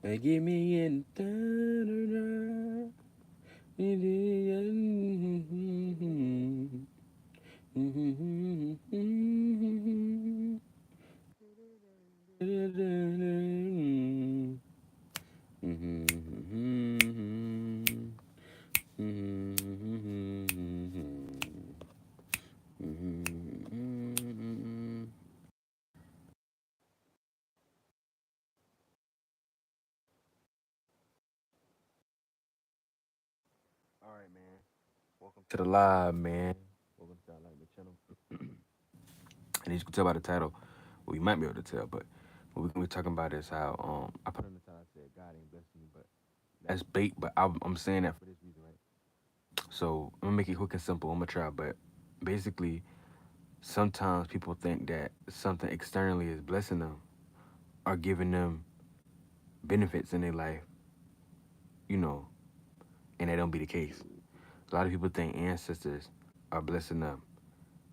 Give me in. All right, man. Welcome to the live, man. Welcome to our live channel. And as you can tell by the title, well, you might be able to tell, but what we're gonna be talking about is how I put in the title. I said God ain't blessed me, but that's bait. But I'm saying that for this reason, right? So I'm gonna make it quick and simple. I'm gonna try, but basically, sometimes people think that something externally is blessing them or giving them benefits in their life, you know, and that don't be the case. A lot of people think ancestors are blessing them,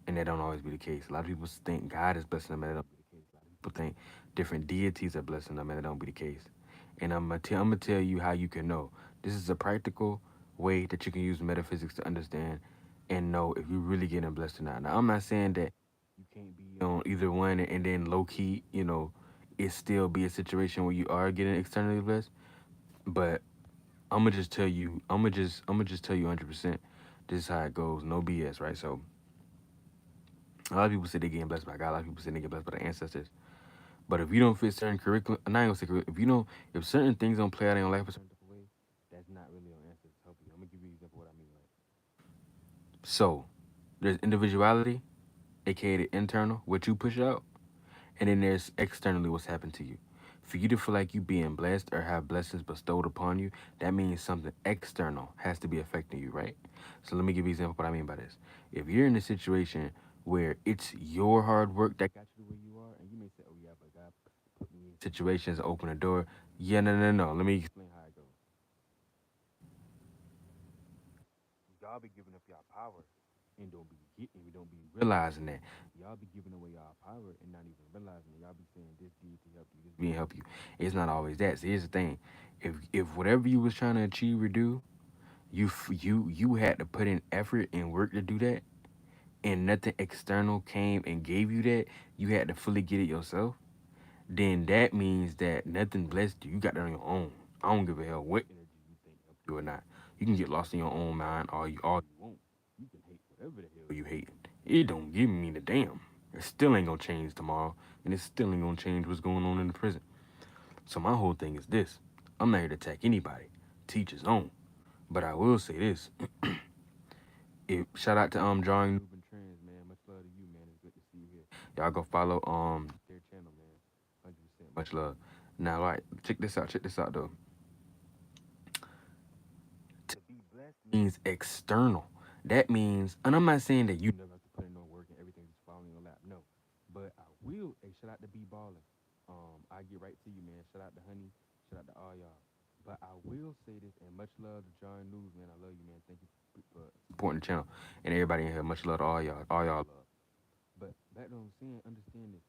and that don't always be the case. A lot of people think God is blessing them, and that don't be the case. A lot of people think different deities are blessing them, and that don't be the case. And I'm gonna tell you how you can know. This is a practical way that you can use metaphysics to understand and know if you really getting blessed or not. Now, I'm not saying that you can't be on either one and then low key, it still be a situation where you are getting externally blessed. But I'm gonna just tell you, I'm gonna just tell you 100%. This is how it goes, no BS, right? So a lot of people say they getting blessed by God. A lot of people say they get blessed by their ancestors. But if you don't fit certain curriculum, I'm not even gonna say curriculum. If certain things don't play out in your life a certain type of way, that's not really your ancestors help you. I'm gonna give you an example of what I mean. Right. So there's individuality, aka the internal, what you push out, and then there's externally what's happened to you. For you to feel like you being blessed or have blessings bestowed upon you, that means something external has to be affecting you, right? So let me give you an example of what I mean by this. If you're in a situation where it's your hard work that got you to where you are, and you may say, "Oh yeah, but God put me in situations, open a door." Yeah, no, no, no. Let me explain how it goes. Y'all be giving up y'all power and don't be realizing that. Y'all be giving away y'all power and not even realizing it. Y'all be saying this deity help you, this being help you. It's not always that. See, here's the thing. If whatever you was trying to achieve or do, you had to put in effort and work to do that, and nothing external came and gave you that, you had to fully get it yourself, then that means that nothing blessed you. You got that on your own. I don't give a hell what energy you think helped you or not. You can get lost in your own mind all you want. You can hate whatever the hell you hate. It don't give me the damn. It still ain't gonna change tomorrow, and it still ain't gonna change what's going on in the prison. So my whole thing is this: I'm not here to attack anybody. Teach his own. But I will say this: if shout out to drawing noob and trans, man. Much love to you, man. It's good to see you here. Y'all go follow their channel, man. 100%. Much love. Now, like, check this out. Check this out, though. To be blessed means external. That means, and I'm not saying that you never have to put in no work and everything just falling in your lap. No, but I will. Hey, shout out to B Baller. I get right to you, man. Shout out to Honey. Shout out to all y'all. But I will say this, and much love to John News, man. I love you, man. Thank you for supporting the channel and everybody in here. Much love to all y'all love. But back to what I'm saying, understand this.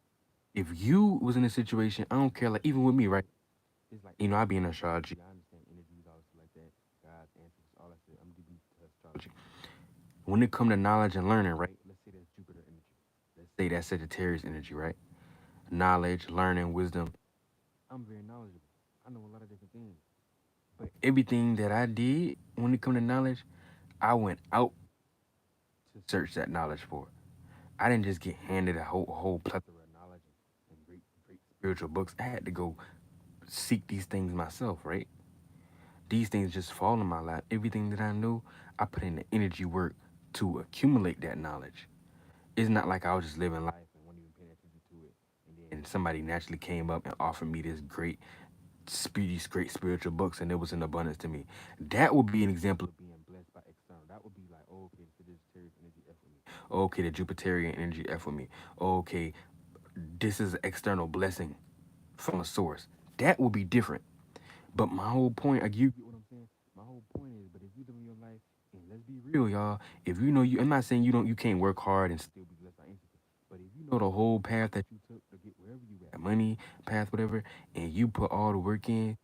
If you was in a situation, I don't care, like even with me, right? It's like, I be in astrology. I understand energies, all stuff like that. God's answers, all that shit. I'm deep into astrology. When it come to knowledge and learning, right? Let's say that's Jupiter energy. Let's say that's Sagittarius energy, right? Knowledge, learning, wisdom. I'm very knowledgeable. I know a lot of different things. But everything that I did when it come to knowledge, I went out to search that knowledge for. I didn't just get handed a whole plethora of knowledge and great spiritual books. I had to go seek these things myself, right? These things just fall in my lap. Everything that I knew, I put in the energy work to accumulate that knowledge. It's not like I was just living life and wasn't even paying attention to it. And then somebody naturally came up and offered me these great spiritual books, and it was in abundance to me. That would be an example of being blessed by external. That would be like, oh, okay, the Sagittarius energy F with me. Oh, okay, the Jupiterian energy F with me. Oh, okay, this is an external blessing from a source. That would be different. But my whole point, like you get what I'm saying? My whole point is, but if you live in your life, and let's be real, y'all. If you know I'm not saying you can't work hard and still be blessed by ancestors. But if you know the whole path that you took to get wherever you at, money, path, whatever, and you put all the work in,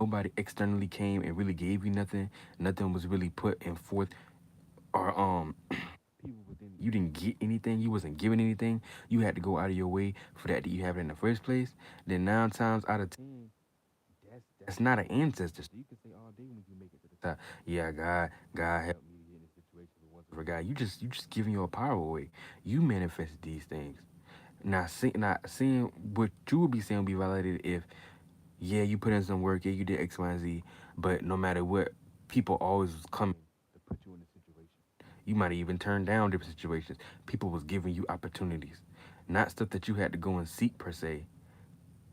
nobody externally came and really gave you nothing. Nothing was really put in forth, or people within you didn't get anything. You wasn't given anything. You had to go out of your way for that you have it in the first place. Then 9 times out of 10, that's not an ancestor. So you can say all day when you make it to the top, yeah, God helped me to get in this situation. But once for God, you just giving your power away. You manifested these things. Not seeing what you would be saying would be validated if, yeah, you put in some work, yeah, you did X, Y, and Z, but no matter what, people always was coming to put you in a situation. You might have even turned down different situations. People was giving you opportunities, not stuff that you had to go and seek per se.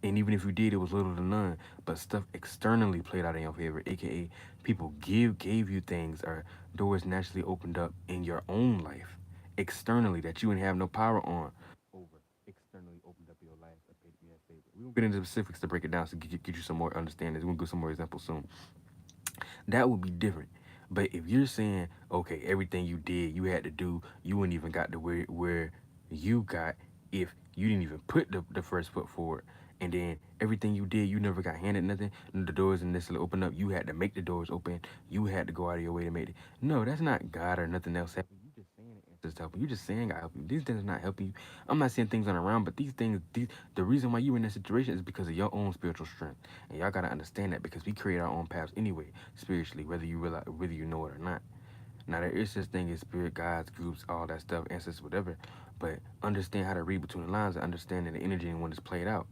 And even if you did, it was little to none. But stuff externally played out in your favor, aka people gave you things, or doors naturally opened up in your own life, externally, that you didn't have no power on. Over externally opened up your life, or paid you that favor. We won't get into the specifics to break it down, so get you some more understanding. We'll get some more examples soon. That would be different. But if you're saying, okay, everything you did, you had to do, you wouldn't even got to where you got if you didn't even put the first foot forward. And then everything you did, you never got handed nothing. The doors didn't necessarily open up. You had to make the doors open. You had to go out of your way to make it. No, that's not God or nothing else happening. You just saying the answers helping. You just saying God help you. These things are not helping you. I'm not saying things aren't around, but these things, the reason why you're in that situation is because of your own spiritual strength. And y'all gotta understand that, because we create our own paths anyway, spiritually, whether you realize, whether you know it or not. Now there is such thing as spirit guides, groups, all that stuff, ancestors, whatever. But understand how to read between the lines and understanding the energy and when it's played out.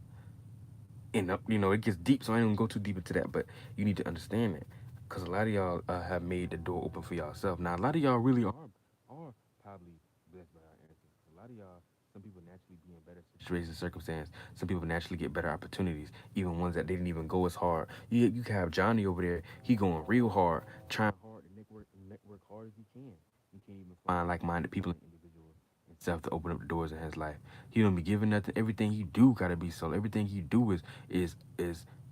And it gets deep, so I ain't gonna go too deep into that. But you need to understand that, because a lot of y'all have made the door open for yourself. Now a lot of y'all really are probably blessed by our ancestors. A lot of y'all, some people naturally be in better situations and circumstance. Some people naturally get better opportunities, even ones that didn't even go as hard. You can have Johnny over there. He going real hard, trying hard to network hard as he can. He can't even find like-minded people and individuals and stuff to open up the doors in his life. He don't be giving nothing. Everything he do gotta be solo. Everything he do is is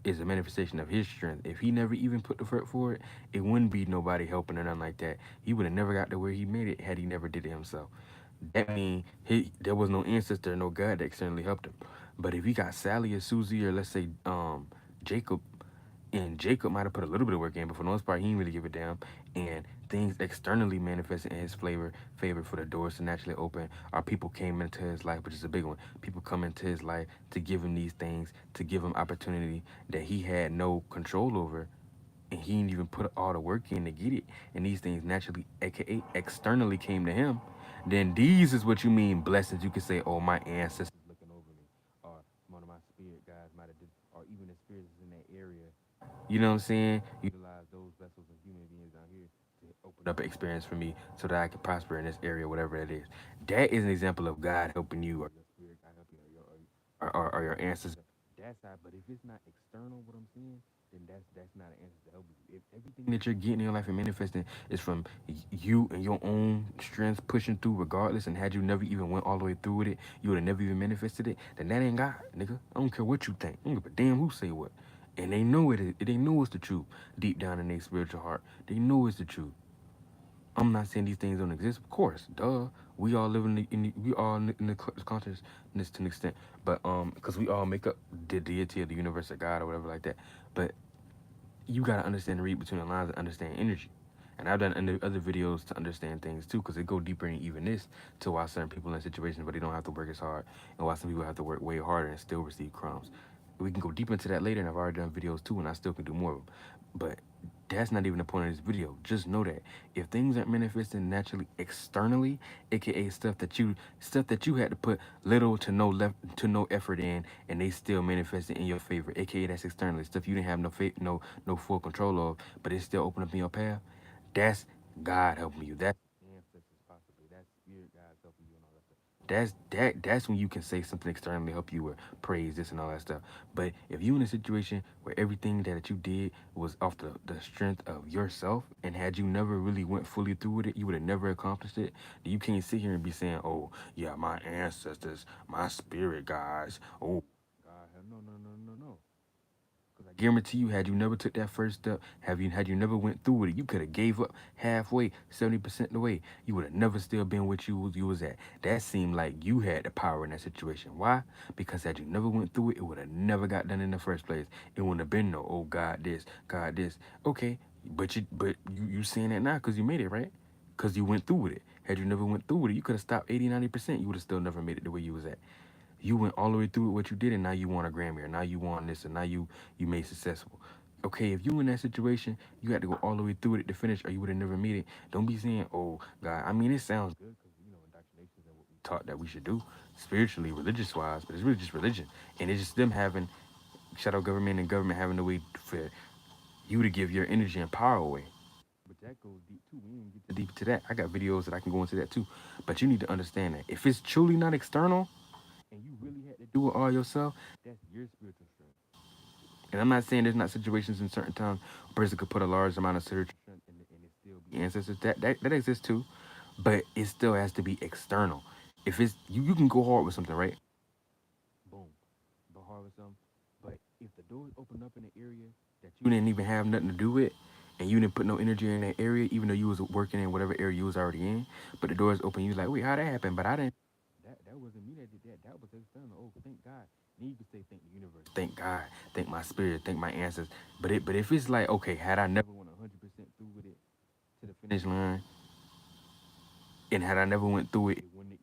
is a manifestation of his strength. If he never even put the foot forward, it wouldn't be nobody helping or nothing like that. He would have never got to where he made it had he never did it himself. That mean there was no ancestor, no God that externally helped him. But if he got Sally or Susie, or let's say Jacob, and Jacob might have put a little bit of work in, but for the most part, he didn't really give a damn. And things externally manifested in his favor for the doors to naturally open. Or people came into his life, which is a big one. People come into his life to give him these things, to give him opportunity that he had no control over, and he didn't even put all the work in to get it. And these things naturally, aka externally, came to him. Then these is what you mean blessings. You could say, "Oh, my ancestors looking over me," or one of my spirit guides might have did, or even the spirits in that area. You know what I'm saying? Utilize those vessels and human beings out here to open up an experience for me so that I can prosper in this area, whatever it is. That is an example of God helping you, or your spirit God helping you, or your ancestors. That's how. But if it's not external, what I'm saying, then that's not an answer to help you. If everything that you're getting in your life and manifesting is from you and your own strength pushing through, regardless, and had you never even went all the way through with it, you would have never even manifested it. Then that ain't God, nigga. I don't care what you think. I don't give a damn who say what. And they know it. They know it's the truth deep down in their spiritual heart. They know it's the truth. I'm not saying these things don't exist. Of course, duh. We all live we all in the consciousness to an extent, but because we all make up the deity of the universe or God or whatever like that. But you gotta understand and read between the lines and understand energy. And I've done other videos to understand things too, because they go deeper in even this, to why certain people in situations where they don't have to work as hard, and why some people have to work way harder and still receive crumbs. We can go deep into that later, and I've already done videos too, and I still can do more of them. But that's not even the point of this video. Just know that if things aren't manifesting naturally externally, aka stuff that you had to put little to no effort in, and they still manifesting in your favor, aka that's externally stuff you didn't have no full control of, but it still open up in your path. That's God helping you. That's ancestors possibly. That's spirit guides helping you and all that stuff. That's when you can say something externally help you, or praise this and all that stuff. But if you in a situation where everything that you did was off the strength of yourself, and had you never really went fully through with it, you would have never accomplished it. Then you can't sit here and be saying, "Oh yeah, my ancestors, my spirit guides." Oh God, no, no, no, no, no. Because I guarantee you, had you never took that first step, had you never went through with it, you could have gave up halfway, 70% of the way. You would have never still been what you was at. That seemed like you had the power in that situation. Why? Because had you never went through it, it would have never got done in the first place. It wouldn't have been no, oh God this, God this. Okay, but you saying that now because you made it, right? Because you went through with it. Had you never went through with it, you could have stopped 80, 90%. You would have still never made it the way you was at. You went all the way through what you did, and now you want a Grammy, or now you want this, and now you made successful. Okay, if you in that situation, you had to go all the way through it to finish, or you would have never made it. Don't be saying, "Oh God." I mean, it sounds good because indoctrinations and what we taught that we should do spiritually, religious wise, but it's really just religion, and it's just them having shadow government and government having the way for you to give your energy and power away. But that goes deep too. We didn't get deep to that. I got videos that I can go into that too. But you need to understand that if it's truly not external, and you really had to do it all yourself, that's your spiritual strength. And I'm not saying there's not situations in certain times a person could put a large amount of spiritual strength and it still be ancestors. That exists too, but it still has to be external. If it's you can go hard with something, right? Boom, go hard with something. But if the doors open up in an area that you didn't even have nothing to do with, and you didn't put no energy in that area, even though you was working in whatever area you was already in, but the doors open, you like, wait, how that happened? But I didn't. That wasn't me that did that. That was external. Oh, thank God. Then you can say thank the universe, thank God, thank my spirit, thank my ancestors. But if it's like okay, had I never went 100% through with it to the finish line, and had I never went through it, it wouldn't have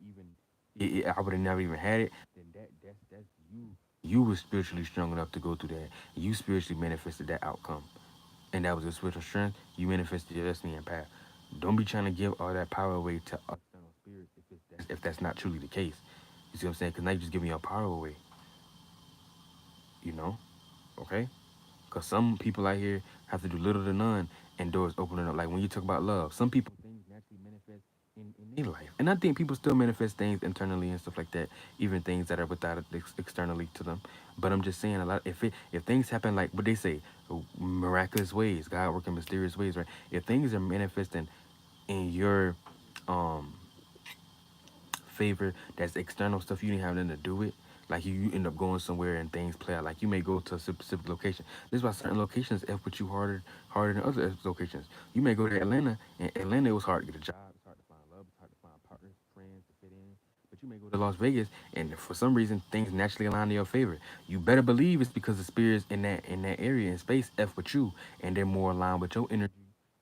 even I would have never even had it. Then that's you. You were spiritually strong enough to go through that. You spiritually manifested that outcome, and that was your spiritual strength. You manifested your destiny and path. Don't be trying to give all that power away to external spirits if that's not truly the case. You see what I'm saying? Because now you're just giving your power away. You know? Okay? Because some people out here have to do little to none and doors opening up. Like when you talk about love, some people things naturally manifest in their life. And I think people still manifest things internally and stuff like that, even things that are without it externally to them. But I'm just saying a lot if things happen like what they say, miraculous ways, God working mysterious ways, right? If things are manifesting in your um favor that's external stuff you didn't have nothing to do with. Like you end up going somewhere and things play out. Like you may go to a specific location. This is why certain locations F with you harder than other locations. You may go to Atlanta and Atlanta it was hard to get a job, it's hard to find love, it's hard to find partners, friends to fit in. But you may go to Las Vegas and for some reason things naturally align to your favor. You better believe it's because the spirits in that area in space F with you and they're more aligned with your energy.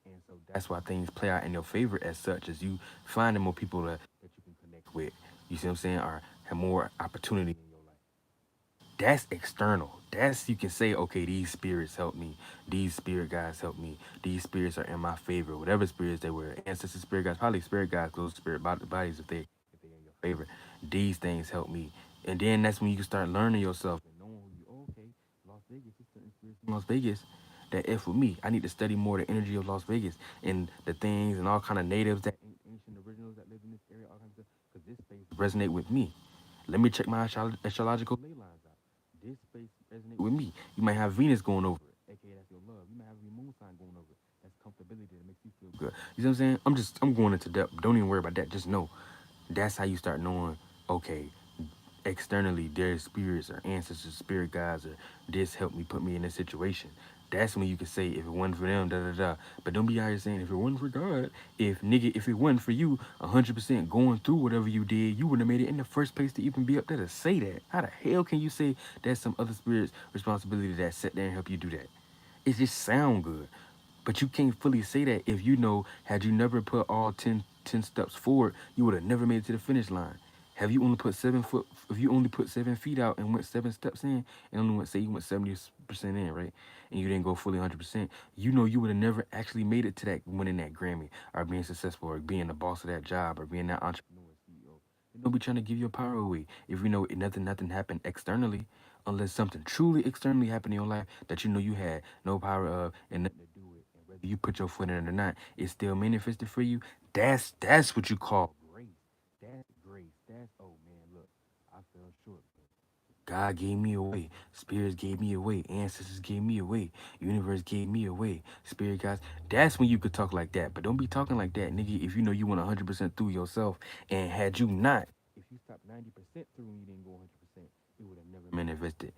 And so that's why things play out in your favor as such as you finding more people that you can connect with. You see what I'm saying? Or have more opportunity in your life. That's external. That's you can say, okay, these spirits help me. These spirit guides help me. These spirits are in my favor. Whatever spirits they were, ancestors, spirit guides, probably spirit guides, those spirit bodies if they in your favor. These things help me. And then that's when you can start learning yourself and knowing who you. Oh, okay, Las Vegas, there's certain spirits in Las Vegas that F with me. I need to study more the energy of Las Vegas and the things and all kind of natives that ancient originals that live in this area, all kinds of stuff. Because this space resonate with me. Let me check my astrological ley lines out. This space resonate with me. You might have Venus going over it, aka that's your love. You might have your moon sign going over it. That's comfortability that makes you feel good. You see what I'm saying? I'm going into depth. Don't even worry about that. Just know that's how you start knowing, okay, externally there's spirits or ancestors, spirit guides, or this helped me put me in this situation. That's when you can say if it wasn't for them, da da da. But don't be out here saying if it wasn't for God, if it wasn't for you, 100% going through whatever you did, you wouldn't have made it in the first place to even be up there to say that. How the hell can you say that's some other spirit's responsibility that sat there and help you do that? It just sound good. But you can't fully say that if you know, had you never put all ten steps forward, you would have never made it to the finish line. Have you only put 7 foot, if you only put 7 feet out and went 7 steps in, and only went, say you went 70% in, right? And you didn't go fully 100%, you know you would have never actually made it to that winning that Grammy or being successful or being the boss of that job or being that entrepreneur, CEO. And don't be trying to give your power away if you know nothing happened externally, unless something truly externally happened in your life that you know you had no power of and nothing to do with. And whether you put your foot in it or not, it still manifested for you. That's what you call grace. That's grace. That's oh man, look, I fell short. God gave me away. Spirits gave me away. Ancestors gave me away. Universe gave me away. Spirit guys. That's when you could talk like that. But don't be talking like that, nigga, if you know you went 100% through yourself. And had you not, if you stopped 90% through and you didn't go 100%, it would have never manifested.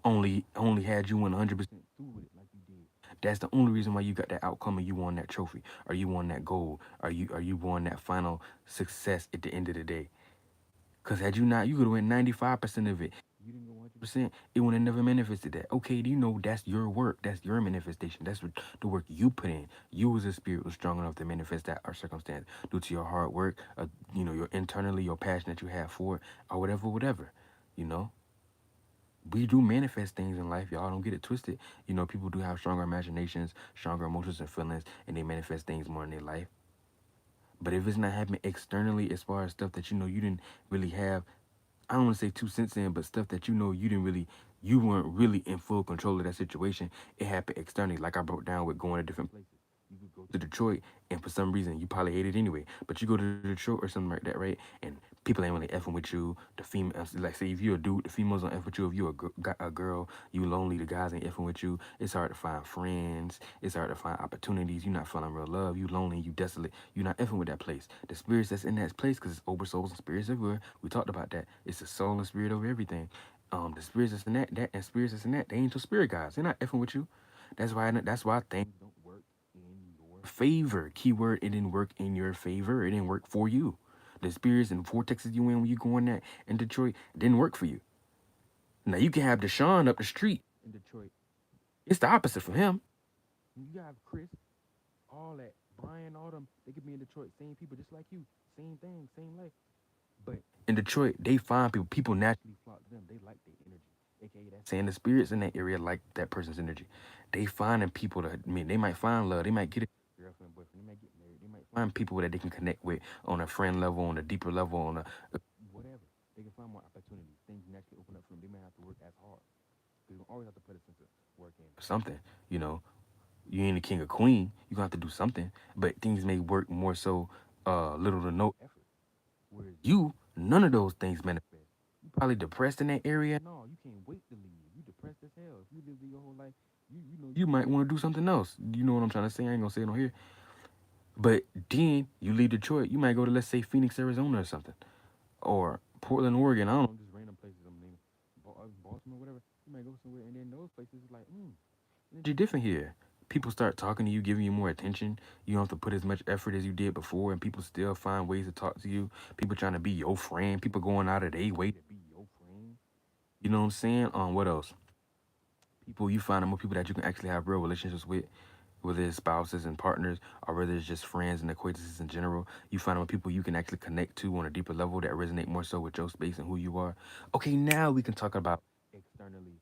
only had you 100% through with it like you did. That's the only reason why you got that outcome and you won that trophy, or you won that goal, or you won that final success at the end of the day. Cause had you not, you could have went 95% of it. You didn't go 100%. It would have never manifested that. Okay, do you know that's your work? That's your manifestation. That's what the work you put in. You as a spirit was strong enough to manifest that or circumstance due to your hard work, your internally, your passion that you have for it, or whatever, whatever. You know, we do manifest things in life. Y'all don't get it twisted. People do have stronger imaginations, stronger emotions and feelings, and they manifest things more in their life. But if it's not happening externally, as far as stuff that you didn't really have, I don't want to say 2 cents in, but stuff that you didn't really, you weren't really in full control of that situation. It happened externally, like I broke down with going to different places. You could go to Detroit, and for some reason, you probably hate it anyway. But you go to Detroit or something like that, right? And people ain't really effing with you. The females, like say if you're a dude, the females don't eff with you. If you're a girl, you lonely. The guys ain't effing with you. It's hard to find friends. It's hard to find opportunities. You're not feeling real love. You lonely. You desolate. You're not effing with that place. The spirits that's in that place, because it's over souls and spirits everywhere. We talked about that. It's the soul and spirit over everything. The spirits that's in that and spirits that's in that, they ain't your spirit guys. They're not effing with you. That's why things don't work in your favor. Keyword, it didn't work in your favor. It didn't work for you. The spirits and vortexes you in when you go in that in Detroit didn't work for you. Now you can have Deshaun up the street in Detroit. It's the opposite from him. You have Chris, all that, Brian, all them. They could be in Detroit, same people just like you, same thing, same life. But in Detroit, they find people. People naturally flock to them. They like their energy. AKA that saying the spirits in that area like that person's energy. They finding people that they might find love. They might get a girlfriend, boyfriend. They might get married. They might find people that they can connect with on a friend level, on a deeper level, on a whatever. They can find more opportunities. Things naturally open up for them. They might have to work as hard. You always have to put a sense of work in for something. You know, you ain't a king or queen. You gonna have to do something. But things may work more so little to no effort. Whereas you, none of those things manifest. You probably depressed in that area. No, you can't wait to leave. You depressed as hell. If you live your whole life, you might want to do something else. You know what I'm trying to say? I ain't gonna say it on here. But then you leave Detroit, you might go to, let's say, Phoenix, Arizona or something. Or Portland, Oregon. I don't know, just random places I'm naming. Baltimore, whatever. You might go somewhere and then those places is like, energy different here. People start talking to you, giving you more attention. You don't have to put as much effort as you did before, and people still find ways to talk to you. People trying to be your friend. People going out of their way to be your friend. You know what I'm saying? What else? People, you find more people that you can actually have real relationships with, whether it's spouses and partners, or whether it's just friends and acquaintances in general. You find more people you can actually connect to on a deeper level that resonate more so with your space and who you are. Okay, now we can talk about externally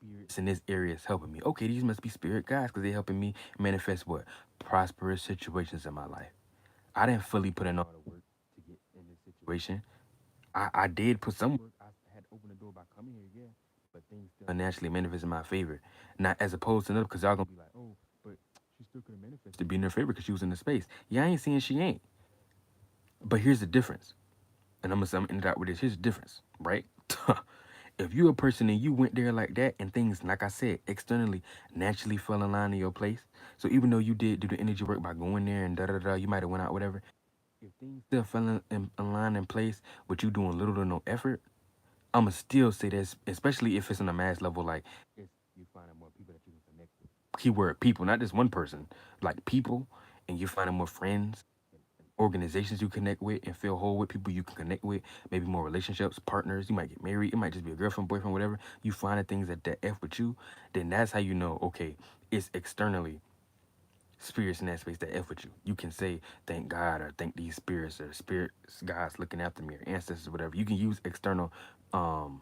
spirits in this area is helping me. Okay, these must be spirit guides because they're helping me manifest what? Prosperous situations in my life. I didn't fully put in all the work to get in this situation. I did put some work. I had to open the door by coming here, yeah. But things still naturally manifest in my favor. Not as opposed to another, because y'all gonna be like, oh, but she still could have manifested to be in her favor because she was in the space. Yeah, I ain't saying she ain't. But here's the difference. And I'm gonna end it out with this. Here's the difference, right? If you're a person and you went there like that and things, like I said, externally naturally fell in line in your place. So even though you did do the energy work by going there and da da da, you might have went out, whatever. If things still fell in line in place, but you doing little to no effort, I'ma still say this, especially if it's on a mass level, like it's you finding more people that you can connect with. Keyword people, not just one person, like people, and you're finding more friends, organizations you connect with and feel whole with, people you can connect with, maybe more relationships, partners. You might get married. It might just be a girlfriend, boyfriend, whatever. You find the things that F with you, then that's how you know, okay, it's externally spirits in that space that F with you. You can say, thank God, or thank these spirits, or spirits, God's looking after me, or ancestors, whatever. You can use external um,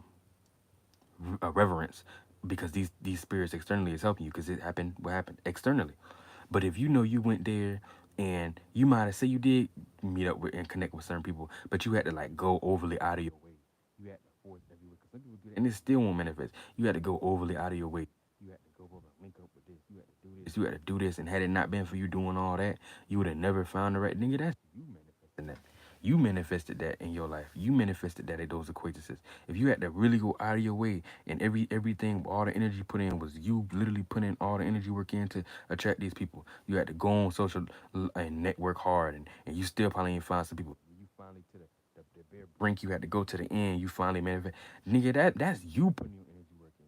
reverence because these spirits externally is helping you because it happened, what happened externally. But if you know you went there and you might have say you did meet up with and connect with certain people, but you had to like go overly out of your way. You had to force everywhere because some people do that and it still won't manifest. You had to go overly out of your way. You had to go over and link up with this. You had to do this. You had to do this. And had it not been for you doing all that, you would have never found the right nigga. That's you manifesting that. You manifested that in your life. You manifested that at those acquaintances. If you had to really go out of your way and everything, all the energy put in was you literally putting all the energy work in to attract these people. You had to go on social and network hard, and you still probably ain't find some people. You finally to the bare brink. You had to go to the end. You finally manifest. Nigga, that's you putting your energy work in.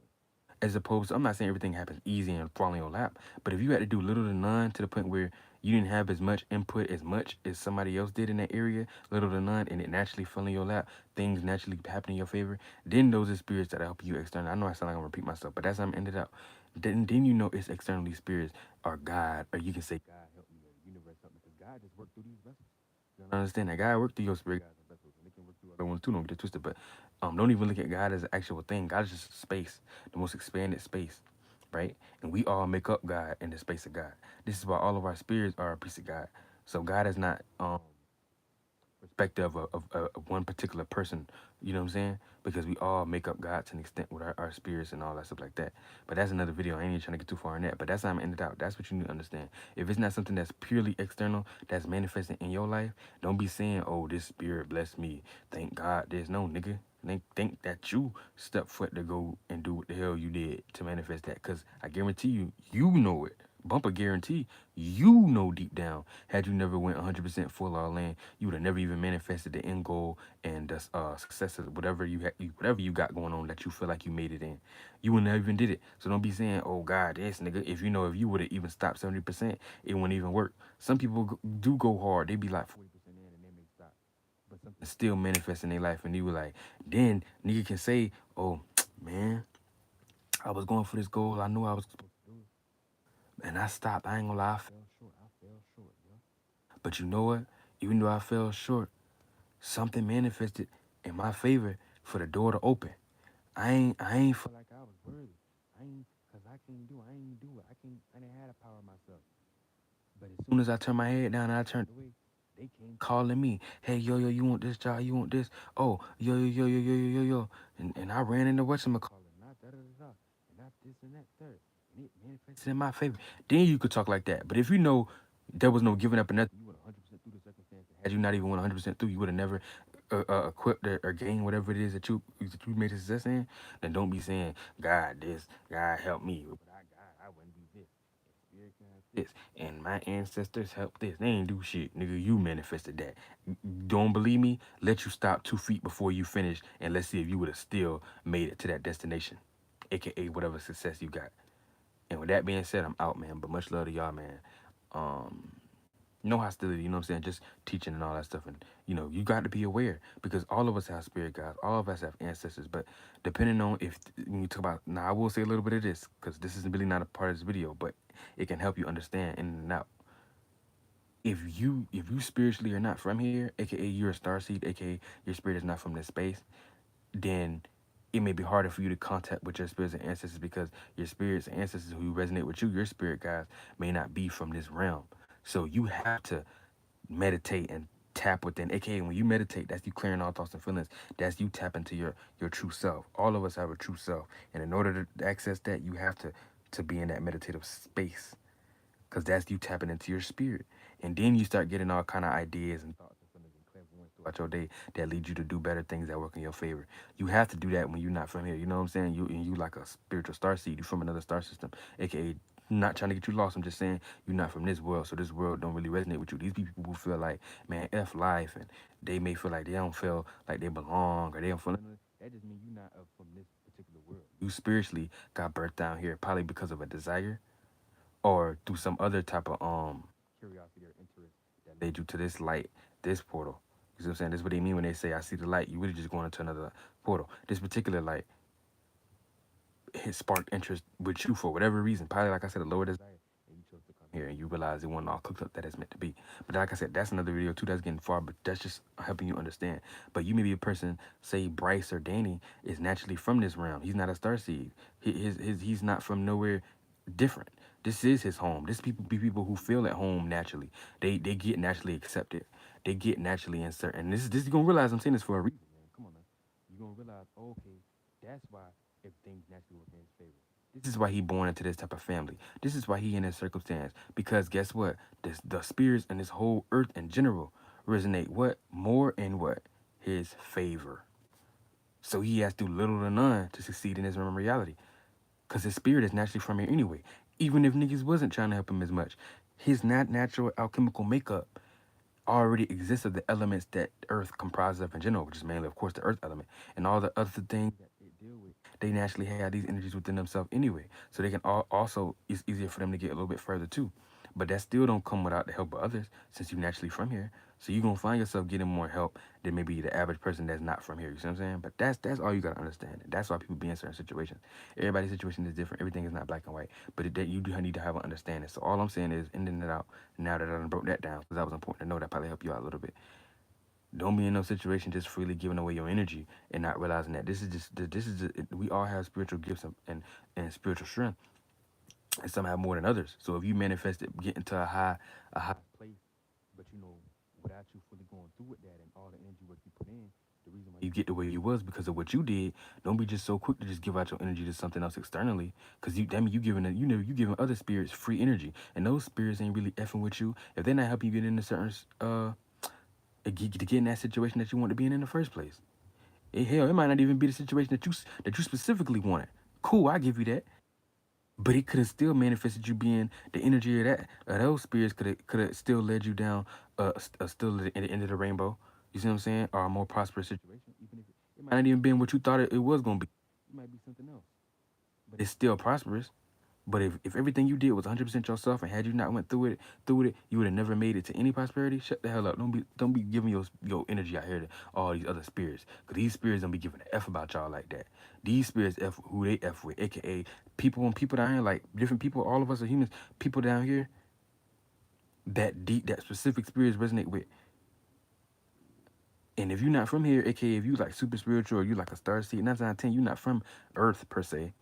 As opposed to, I'm not saying everything happens easy and fall in your lap, but if you had to do little to none to the point where you didn't have as much input as much as somebody else did in that area, little to none, and it naturally fell in your lap, things naturally happen in your favor, then those are spirits that help you externally. I know I sound like I'm repeat myself, but that's how I'm ended up. Then you know it's externally spirits or God, or you can say God help me or the universe help me, because God just worked through these vessels. You don't understand that God worked through your spirit guides and vessels, and they can work through other ones too. Don't get it twisted, but don't even look at God as an actual thing. God is just space, the most expanded space, right? And we all make up God in the space of God. This is why all of our spirits are a piece of God. So God is not perspective of one particular person. You know what I'm saying? Because we all make up God to an extent with our spirits and all that stuff like that. But that's another video. I ain't even trying to get too far in that. But that's how I'm ended out. That's what you need to understand. If it's not something that's purely external, that's manifesting in your life, don't be saying, "Oh, this spirit blessed me. Thank God." There's no nigga. Think that you stepped foot to go and do what the hell you did to manifest that. Cause I guarantee you, you know it. Bumper guarantee, you know deep down, had you never went 100% full all in, you would have never even manifested the end goal and the success of whatever whatever you got going on that you feel like you made it in. You would never even did it. So don't be saying, "Oh God, this nigga." If you know, if you would have even stopped 70%, it wouldn't even work. Some people do go hard. They be like 40% in and then they stop, but something still manifests in their life, and you were like, then nigga can say, "Oh man, I was going for this goal. I knew I was supposed to do it, and I stopped. I ain't gonna lie, I fell short. I fell short, yo. But you know what? Even though I fell short, something manifested in my favor for the door to open. I ain't feel like I was worthy. I ain't cause I can't do it. I ain't do it. I didn't have the power of myself. But as soon as I turned my head down and I turned away, they came calling me. Hey, yo, you want this job? You want this? Oh, yo. And I ran into whatchamacallit, not da da da da, and not this and that third. And it manifested in my favor. Then you could talk like that. But if you know there was no giving up or nothing, you would 100% through the circumstance. Had you not even went 100% through, you would have never equipped or gained whatever it is that you made a success in. Then don't be saying, "God this, God help me." But I wouldn't do this. Spirit guides this, and my ancestors helped this. They ain't do shit, nigga. You manifested that. Don't believe me? Let you stop 2 feet before you finish, and let's see if you would have still made it to that destination, aka whatever success you got. And with that being said, I'm out, man. But much love to y'all, man. Um, no hostility, you know what I'm saying? Just teaching and all that stuff. And, you got to be aware because all of us have spirit guides, all of us have ancestors. But depending on when you talk about, now I will say a little bit of this because this is really not a part of this video, but it can help you understand in and out. If you spiritually are not from here, aka you're a star seed, aka your spirit is not from this space, then it may be harder for you to contact with your spirits and ancestors because your spirits and ancestors who resonate with you, your spirit guides, may not be from this realm. So you have to meditate and tap within. AKA when you meditate, that's you clearing all thoughts and feelings. That's you tap into your true self. All of us have a true self. And in order to access that, you have to be in that meditative space. Cause that's you tapping into your spirit. And then you start getting all kind of ideas and thoughts and feelings and clairvoyance throughout your day that lead you to do better things that work in your favor. You have to do that when you're not from here. You know what I'm saying? You like a spiritual star seed. You from another star system, aka not trying to get you lost. I'm just saying you're not from this world, so this world don't really resonate with you. These people who feel like, man, F life, and they may feel like they don't feel like they belong or they don't feel. That just means you're not from this particular world. You spiritually got birthed down here, probably because of a desire or through some other type of curiosity or interest that led you to this light, this portal. You see what I'm saying? This is what they mean when they say I see the light. You really just going into another portal. This particular light it sparked interest with you for whatever reason. Probably like I said, a lower desire. And you chose to come here and you realize it wasn't all cooked up that it's meant to be. But like I said, that's another video too that's getting far, but that's just helping you understand. But you may be a person, say Bryce or Danny, is naturally from this realm. He's not a starseed. He's not from nowhere different. This is his home. This people be people who feel at home naturally. They get naturally accepted. They get naturally inserted. And this you're gonna realize I'm saying this for a reason, man. Come on, man. You're gonna realize, oh, okay, that's why everything's naturally working in his favor. This is why he born into this type of family. This is why he in this circumstance. Because guess what? The spirits and this whole earth in general resonate what? More in what? His favor. So he has to do little to none to succeed in his reality. Because his spirit is naturally from here anyway. Even if niggas wasn't trying to help him as much. His natural alchemical makeup already exists of the elements that Earth comprises of in general, which is mainly, of course, the Earth element. And all the other things that it deal with, they naturally have these energies within themselves anyway. So they can also, it's easier for them to get a little bit further too. But that still don't come without the help of others, since you naturally from here. So you're gonna find yourself getting more help than maybe the average person that's not from here. You see what I'm saying? But that's all you gotta understand. That's why people be in certain situations. Everybody's situation is different. Everything is not black and white. But that you do need to have an understanding. So all I'm saying is ending it out now that I done broke that down, because that was important to know. That probably help you out a little bit. Don't be in no situation just freely giving away your energy and not realizing that we all have spiritual gifts and spiritual strength, and some have more than others. So if you manifest it, get into a high place, but without you fully going through with that and all the energy what you put in, the reason why you get the way you was because of what you did. Don't be just so quick to just give out your energy to something else externally, because that mean you giving you giving other spirits free energy, and those spirits ain't really effing with you if they're not helping you get into certain to get in that situation that you want to be in the first place. Hell, it might not even be the situation that you specifically wanted. Cool, I give you that. But it could have still manifested you being the energy of those spirits could have still led you down still at the end of the rainbow. You see what I'm saying? Or a more prosperous situation. Even if it might not even been what you thought it was gonna be. It might be something else. But it's still prosperous. But if everything you did was 100% yourself, and had you not went through it, you would have never made it to any prosperity. Shut the hell up. Don't be giving your energy out here to all these other spirits, because these spirits don't be giving a f about y'all like that. These spirits f who they f with, aka people down here, like different people. All of us are humans. People down here that specific spirits resonate with. And if you're not from here, aka if you like super spiritual or you like a star seed, 9 out of 10, you're not from Earth per se.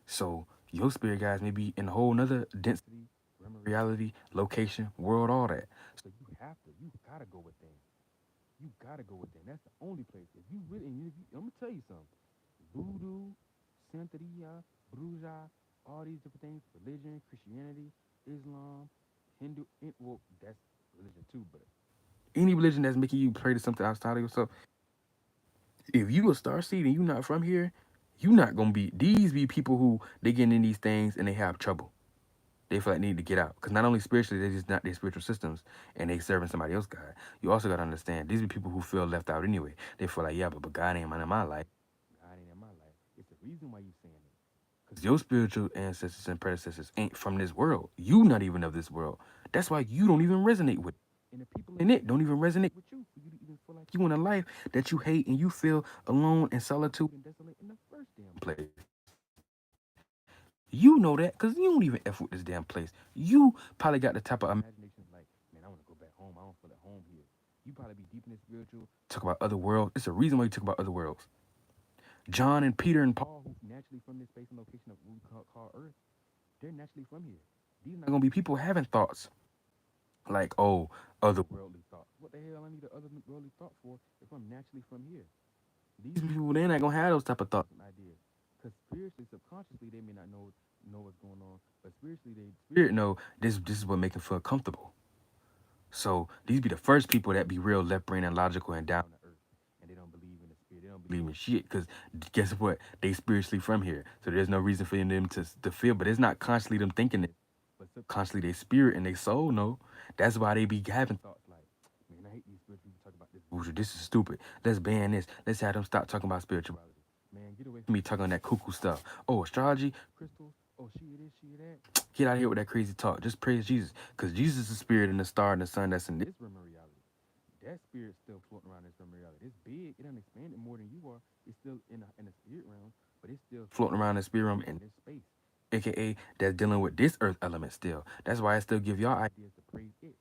So your spirit guys may be in a whole nother density, realm of reality, location, world, all that. So you gotta go within. You gotta go within. That's the only place. If you really, I'm gonna tell you something. Voodoo, Santeria, Bruja, all these different things, religion, Christianity, Islam, Hindu, well, that's religion too, but any religion that's making you pray to something outside of yourself, if you a star seed and you not from here, you not gonna be these be people who they get in these things and they have trouble. They feel like they need to get out. Because not only spiritually, they just not their spiritual systems and they serving somebody else God. You also gotta understand these are people who feel left out anyway. They feel like, yeah, but God ain't in my life. God ain't in my life. It's the reason why you saying it. Because your spiritual ancestors and predecessors ain't from this world. You not even of this world. That's why you don't even resonate with it. And the people in it don't even resonate with you. For you to even feel like you in a life that you hate and you feel alone and solitude and desolate in the first damn place. You know that because you don't even F with this damn place. You probably got the type of imagination like, man, I want to go back home. I don't feel at home here. You probably be deep in the spiritual, talk about other worlds. It's a reason why you talk about other worlds. John and Peter and Paul, who's naturally from this space and location of what we call Earth, they're naturally from here. These are not gonna be people having thoughts like, oh, otherworldly thoughts. What the hell I need an otherworldly thought for if I'm naturally from here? These people, they're not gonna have those type of thoughts and ideas. Because spiritually, subconsciously, they may not know what's going on, but spiritually, they spirit know this is what make them feel comfortable. So these be the first people that be real left brain and logical and down to earth, and they don't believe in the spirit. They don't believe in shit. Because guess what? They spiritually from here, so there's no reason for them to feel. But it's not consciously them thinking it, but subconsciously their spirit and their soul know. That's why they be having thoughts like, man, I hate these spiritual people talk about this bullshit. This is stupid. Let's ban this. Let's have them stop talking about spirituality. Man, get away from me talking on that cuckoo stuff. Oh, astrology, crystals. Oh, she this, she that. Get out of here with that crazy talk. Just praise Jesus. Because Jesus is the spirit and the star and the sun that's in this realm of reality. That spirit's still floating around this realm of reality. It's big. It done expanded more than you are. It's still in the spirit realm, but it's still floating around the spirit realm in this space. AKA that's dealing with this earth element still. That's why I still give y'all ideas to praise it.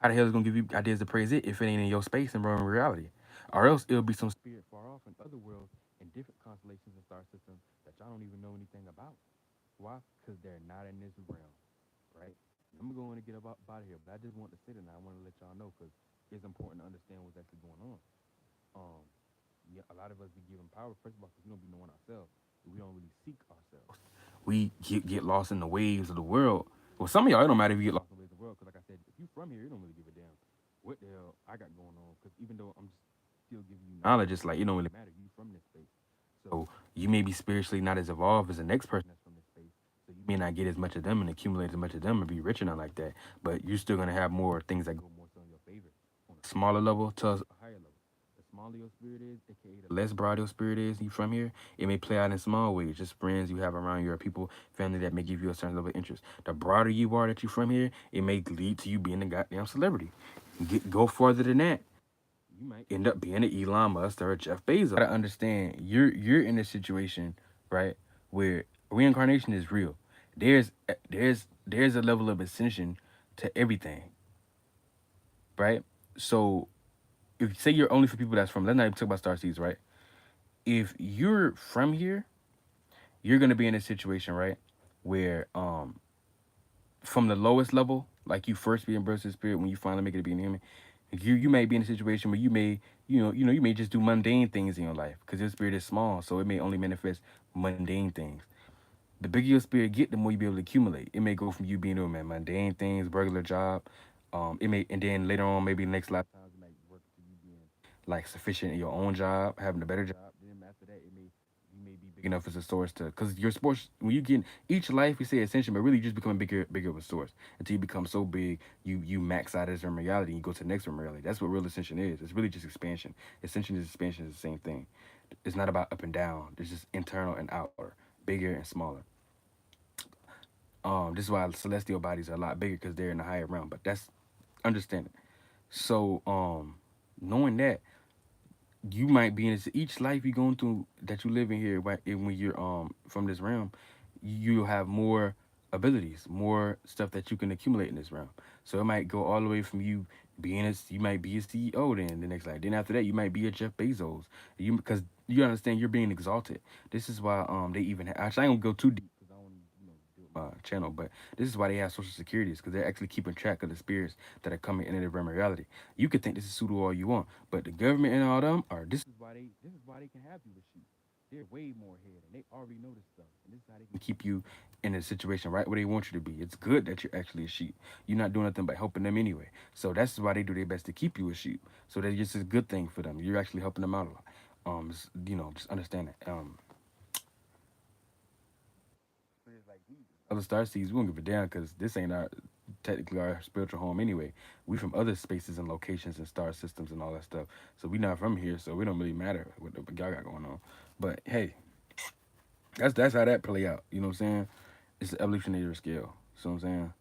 How the hell is it gonna give you ideas to praise it if it ain't in your space and realm of reality? Or else it'll be some spirit far off in other worlds in different constellations and star systems that y'all don't even know anything about. Why? Because they're not in this realm, right? I'm going to get up out of here, but I just want to sit and I want to let y'all know because it's important to understand what's actually going on. Um, yeah, a lot of us be given power, first of all, because we don't be knowing ourselves. We don't really seek ourselves. We get lost in the waves of the world. Well, some of y'all, it don't matter if you get lost in the waves of the world, because like I said, if you from here, you don't really give a damn what the hell I got going on. Because even though I'm just still giving you knowledge, it's like it don't really matter. You from this space. So you may be spiritually not as evolved as the next person that's from this space. So you may not get as much of them and accumulate as much of them and be rich or not like that. But you're still gonna have more things that go more so in your favor on a smaller level to a higher level. smaller your spirit is, aka the less broad your spirit is, you from here, it may play out in small ways, just friends you have around you or people, family that may give you a certain level of interest. The broader you are that you from here, it may lead to you being a goddamn celebrity. Go further than that, you might end up being an Elon Musk or a Jeff Bezos. You gotta understand, you're in a situation, right, where reincarnation is real. There's a level of ascension to everything, right? So if you say you're only for people that's from, let's not even talk about star seeds, right? If you're from here, you're gonna be in a situation, right, where from the lowest level, like you first be in birth spirit when you finally make it to being human, you may be in a situation where you may you may just do mundane things in your life because your spirit is small, so it may only manifest mundane things. The bigger your spirit get, the more you be able to accumulate. It may go from you being doing mundane things, regular job. It may, and then later on, maybe next lifetime, it might work to you being like sufficient in your own job, having a better job. Then after that, it may you may be big enough as a source to, because your sports when you get each life, we say ascension, but really you just become a bigger of a source until you become so big, you max out as realm reality. And you go to the next realm reality. That's what real ascension is. It's really just expansion. Ascension is expansion is the same thing. It's not about up and down. It's just internal and outer, bigger and smaller. This is why celestial bodies are a lot bigger because they're in the higher realm. But that's understanding. So, knowing that you might be in each life you're going through that you live in here, right? And when you're from this realm, you'll have more abilities, more stuff that you can accumulate in this realm. So it might go all the way from you being you might be a CEO then the next life. Then after that, you might be a Jeff Bezos. You because you understand you're being exalted. This is why they even actually I ain't gonna go too deep because I don't do my channel, but this is why they have social securities because they're actually keeping track of the spirits that are coming into the realm of reality. You could think this is pseudo all you want, but the government and all them are this is why they can have you with sheep. They're way more ahead and they already know this stuff. And this is how they can keep you in a situation right where they want you to be. It's good that you're actually a sheep. You're not doing nothing but helping them anyway. So that's why they do their best to keep you a sheep. So that's just a good thing for them. You're actually helping them out a lot. Just understand that. Other star seeds, we don't give a damn because this ain't our technically our spiritual home anyway. We from other spaces and locations and star systems and all that stuff. So we not from here, so we don't really matter what y'all got going on. But hey, that's how that play out. You know what I'm saying? It's the evolutionary scale. So I'm saying.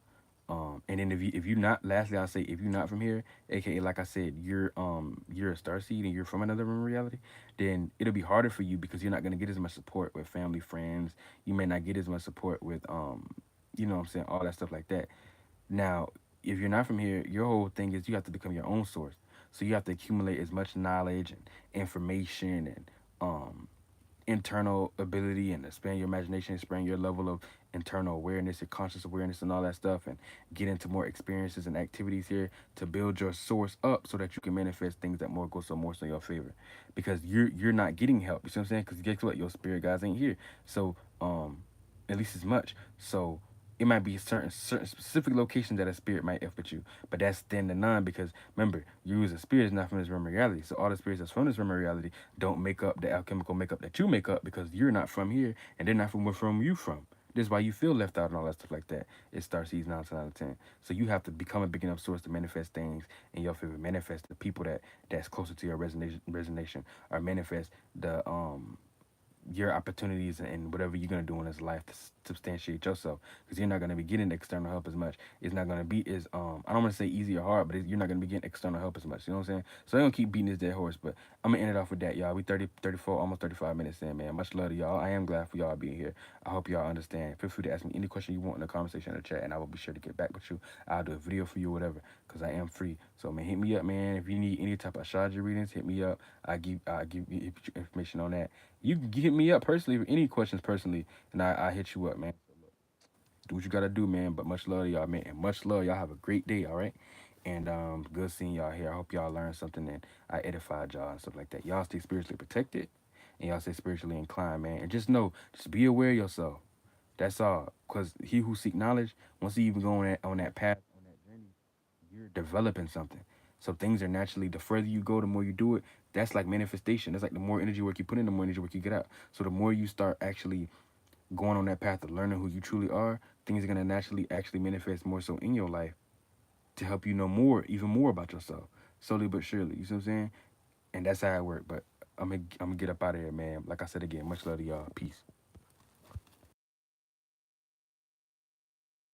And then if you not, lastly I'll say if you're not from here, aka like I said, you're a star seed and you're from another realm reality, then it'll be harder for you because you're not gonna get as much support with family, friends. You may not get as much support with you know what I'm saying, all that stuff like that. Now, if you're not from here, your whole thing is you have to become your own source. So you have to accumulate as much knowledge and information and internal ability and expand your imagination, expand your level of internal awareness, your conscious awareness, and all that stuff, and get into more experiences and activities here to build your source up so that you can manifest things that more so in your favor. Because you're not getting help. You see what I'm saying? Because guess what? Your spirit guys ain't here. So at least as much. So it might be certain specific locations that a spirit might F with you, but that's thin to none because remember, you as a spirit is not from this realm of reality. So all the spirits that's from this realm of reality don't make up the alchemical makeup that you make up because you're not from here and they're not from where from you from. This is why you feel left out and all that stuff like that. It starts season 9 to 10. So you have to become a big enough source to manifest things in your favor, manifest the people that's closer to your resonation, or manifest the your opportunities and whatever you're gonna do in this life to substantiate yourself, because you're not gonna be getting external help as much. It's not gonna be as I don't want to say easy or hard, but you're not gonna be getting external help as much. You know what I'm saying? So I'm gonna keep beating this dead horse, but I'm gonna end it off with that, y'all. We 30, 34, almost 35 minutes in, man. Much love to y'all. I am glad for y'all being here. I hope y'all understand. Feel free to ask me any question you want in the conversation in the chat, and I will be sure to get back with you. I'll do a video for you, or whatever, because I am free. So man, hit me up, man. If you need any type of astrology readings, hit me up. I give you information on that. You can hit me up personally with any questions personally, and I hit you up, man. Do what you gotta do, man. But much love to y'all, man, and much love. Y'all have a great day, all right? And good seeing y'all here. I hope y'all learned something and I edified y'all and stuff like that. Y'all stay spiritually protected, and y'all stay spiritually inclined, man. And just know, just be aware of yourself. That's all. Cause he who seek knowledge, once he even go on that path, on that journey, you're developing something. So things are naturally, the further you go, the more you do it. That's like manifestation. That's like the more energy work you put in, the more energy work you get out. So the more you start actually going on that path of learning who you truly are, things are gonna naturally actually manifest more so in your life to help you know more, even more about yourself, slowly but surely. You see what I'm saying? and that's how it worked. But I'm gonna get up out of here, man. Like I said again, much love to y'all. Peace.